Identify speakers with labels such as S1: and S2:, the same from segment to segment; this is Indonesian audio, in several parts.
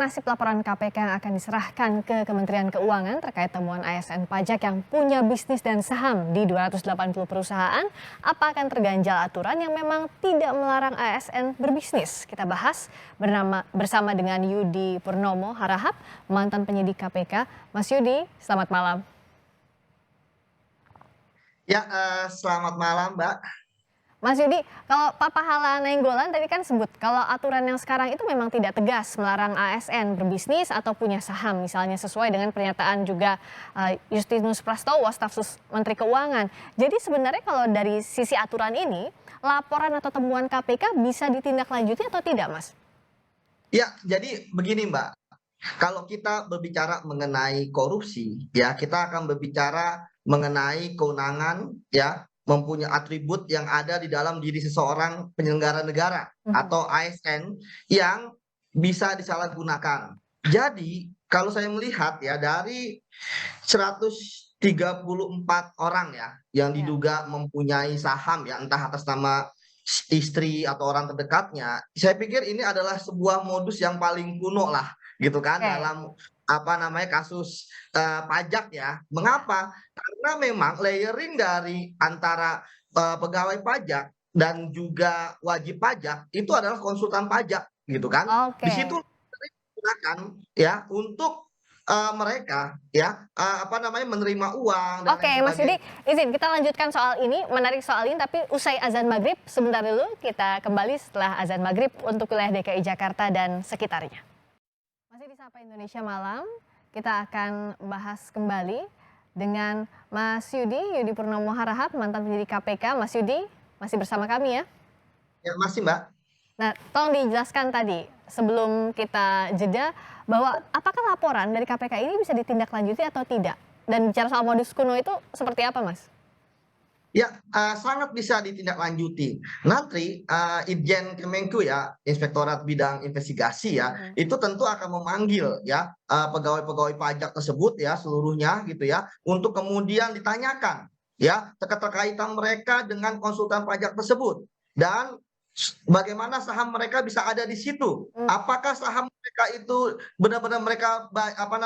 S1: nasib laporan KPK yang akan diserahkan ke Kementerian Keuangan terkait temuan ASN pajak yang punya bisnis dan saham di 280 perusahaan? Apa akan terganjal aturan yang memang tidak melarang ASN berbisnis? Kita bahas bersama dengan Yudi Purnomo Harahap, mantan penyidik KPK. Mas Yudi, selamat malam.
S2: Ya, selamat malam, Mbak.
S1: Mas Yudi, kalau Pak Pahala Nainggolan tadi kan sebut kalau aturan yang sekarang itu memang tidak tegas melarang ASN berbisnis atau punya saham, misalnya sesuai dengan pernyataan juga Justinus Prastowo, staf sus Menteri Keuangan. Jadi sebenarnya kalau dari sisi aturan ini, laporan atau temuan KPK bisa ditindaklanjuti atau tidak, Mas?
S2: Ya, jadi begini, Mbak. Kalau kita berbicara mengenai korupsi, ya kita akan berbicara mengenai kewenangan, ya mempunyai atribut yang ada di dalam diri seseorang penyelenggara negara atau ASN yang bisa disalahgunakan. Jadi, kalau saya melihat ya dari 134 orang ya yang
S1: Ya.
S2: diduga mempunyai saham ya entah atas nama istri atau orang terdekatnya, saya pikir ini adalah sebuah modus yang paling kuno lah gitu kan
S1: Oke.
S2: dalam apa namanya kasus pajak ya. Mengapa? Karena memang layering dari antara pegawai pajak dan juga wajib pajak itu adalah konsultan pajak gitu kan. Di situ
S1: Oke.
S2: digunakan ya untuk mereka ya apa namanya menerima uang dan
S1: Oke,
S2: lain
S1: Mas Yudi,
S2: sebagainya.
S1: izin kita lanjutkan soal ini, menarik soal ini, tapi usai azan maghrib, sebentar dulu kita kembali setelah azan maghrib untuk wilayah DKI Jakarta dan sekitarnya. Masih di Sapa Indonesia Malam, kita akan bahas kembali dengan Mas Yudi Purnomo Harahap, mantan penyidik KPK. Mas Yudi, masih bersama kami ya?
S2: Ya masih Mbak.
S1: Nah, tolong dijelaskan tadi sebelum kita jeda bahwa apakah laporan dari KPK ini bisa ditindaklanjuti atau tidak? Dan bicara soal modus kuno itu seperti apa, Mas?
S2: Ya, sangat bisa ditindaklanjuti. Nanti, Itjen Kemenku ya, Inspektorat Bidang Investigasi ya, itu tentu akan memanggil ya, pegawai-pegawai pajak tersebut ya, seluruhnya gitu ya, untuk kemudian ditanyakan ya, keterkaitan mereka dengan konsultan pajak tersebut. Dan bagaimana saham mereka bisa ada di situ. Apakah saham mereka itu benar-benar mereka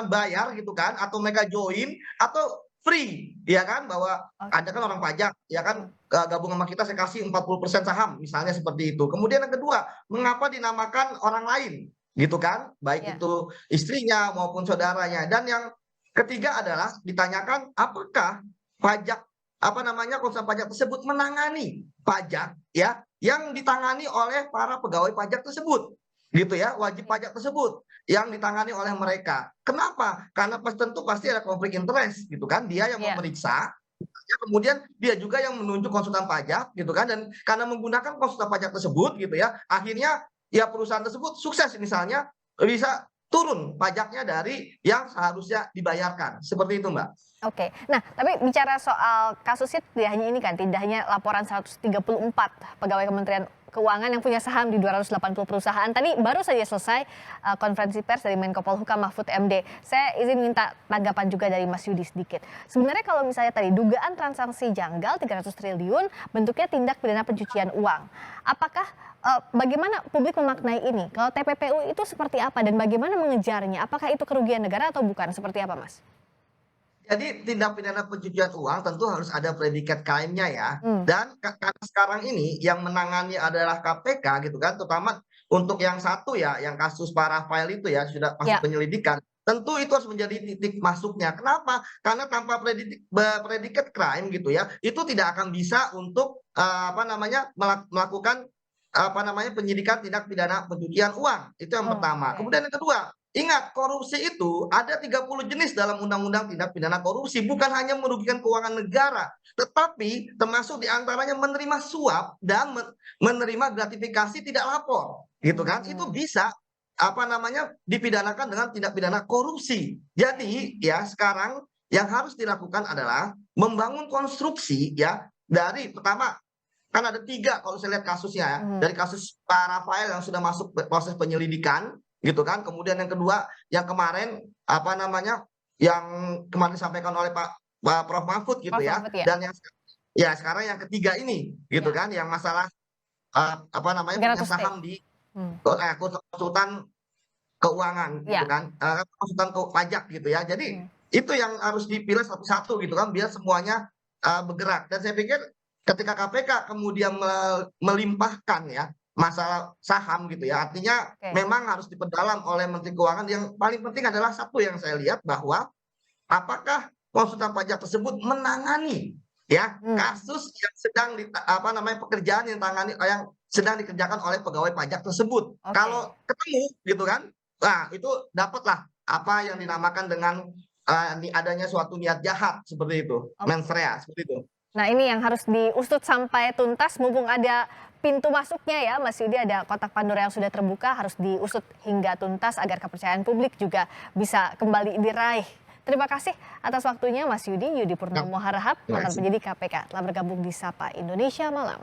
S2: bayar gitu kan, atau mereka join, atau free, ya kan? Bahwa ada kan orang pajak, ya kan, gabung sama kita saya kasih 40% saham, misalnya seperti itu. Kemudian yang kedua, mengapa dinamakan orang lain, gitu kan? Baik
S1: Ya.
S2: itu istrinya maupun saudaranya. Dan yang ketiga adalah ditanyakan apakah pajak apa namanya konsultan pajak tersebut menangani pajak ya yang ditangani oleh para pegawai pajak tersebut, gitu ya, wajib pajak tersebut yang ditangani oleh mereka. Kenapa? Karena tentu pasti ada konflik interest gitu kan, dia yang
S1: Ya.
S2: memeriksa, ya, kemudian dia juga yang menunjuk konsultan pajak gitu kan, dan karena menggunakan konsultan pajak tersebut gitu ya, akhirnya ya perusahaan tersebut sukses misalnya bisa turun pajaknya dari yang seharusnya dibayarkan. Seperti itu, Mbak.
S1: Oke. Nah, tapi bicara soal kasusnya tidak hanya ini kan, tidak hanya laporan 134 pegawai Kementerian Keuangan yang punya saham di 280 perusahaan. Tadi baru saja selesai konferensi pers dari Menko Polhukam Mahfud MD. Saya izin minta tanggapan juga dari Mas Yudi sedikit. Sebenarnya kalau misalnya tadi dugaan transaksi janggal 300 triliun bentuknya tindak pidana pencucian uang. Apakah bagaimana publik memaknai ini? Kalau TPPU itu seperti apa dan bagaimana mengejarnya? Apakah itu kerugian negara atau bukan? Seperti apa, Mas?
S2: Jadi tindak pidana pencucian uang tentu harus ada predikat crime-nya ya.
S1: Hmm.
S2: Dan karena sekarang ini yang menangani adalah KPK gitu kan, terutama untuk yang satu ya, yang kasus Pak Rafael itu ya sudah masuk
S1: Ya.
S2: penyelidikan. Tentu itu harus menjadi titik masuknya. Kenapa? Karena tanpa predikat crime gitu ya, itu tidak akan bisa untuk apa namanya melakukan apa namanya penyidikan tindak pidana pencucian uang. Itu yang
S1: Oh,
S2: pertama.
S1: oke.
S2: Kemudian yang kedua, ingat, korupsi itu ada 30 jenis dalam Undang-Undang Tindak Pidana Korupsi, bukan hanya merugikan keuangan negara, tetapi termasuk diantaranya menerima suap dan menerima gratifikasi tidak lapor, gitu kan? Itu
S1: Hmm.
S2: bisa apa namanya dipidanakan dengan tindak pidana korupsi. Jadi ya sekarang yang harus dilakukan adalah membangun konstruksi ya dari pertama kan ada tiga kalau saya lihat kasusnya ya,
S1: Mhm.
S2: dari kasus Pak Rafael yang sudah masuk proses penyelidikan gitu kan. Kemudian yang kedua yang kemarin apa namanya yang kemarin disampaikan oleh Pak Prof Mahfud gitu
S1: Prof.
S2: ya.
S1: Mahfud ya?
S2: Dan yang ya sekarang yang ketiga ini gitu
S1: Ya.
S2: kan yang masalah apa namanya punya
S1: 300 T.
S2: saham di
S1: Hmm.
S2: konsultan keuangan gitu
S1: Ya.
S2: kan, konsultan pajak gitu ya. Jadi itu yang harus dipilah satu-satu gitu kan biar semuanya bergerak. Dan saya pikir ketika KPK kemudian melimpahkan ya masalah saham gitu ya, artinya
S1: Oke.
S2: memang harus diperdalam oleh Menteri Keuangan. Yang paling penting adalah satu yang saya lihat bahwa apakah konsultan pajak tersebut menangani ya kasus yang sedang pekerjaan yang sedang dikerjakan oleh pegawai pajak tersebut.
S1: Oke.
S2: Kalau ketemu gitu kan, nah itu dapatlah apa yang dinamakan dengan adanya suatu niat jahat seperti itu,
S1: Oke.
S2: mens rea seperti itu.
S1: Nah, ini yang harus diusut sampai tuntas mumpung ada pintu masuknya ya Mas Yudi, ada kotak Pandora yang sudah terbuka, harus diusut hingga tuntas agar kepercayaan publik juga bisa kembali diraih. Terima kasih atas waktunya Mas Yudi Purnomo Harahap,
S2: Terima
S1: mantan
S2: kasih.
S1: penyidik KPK, telah bergabung di Sapa Indonesia Malam.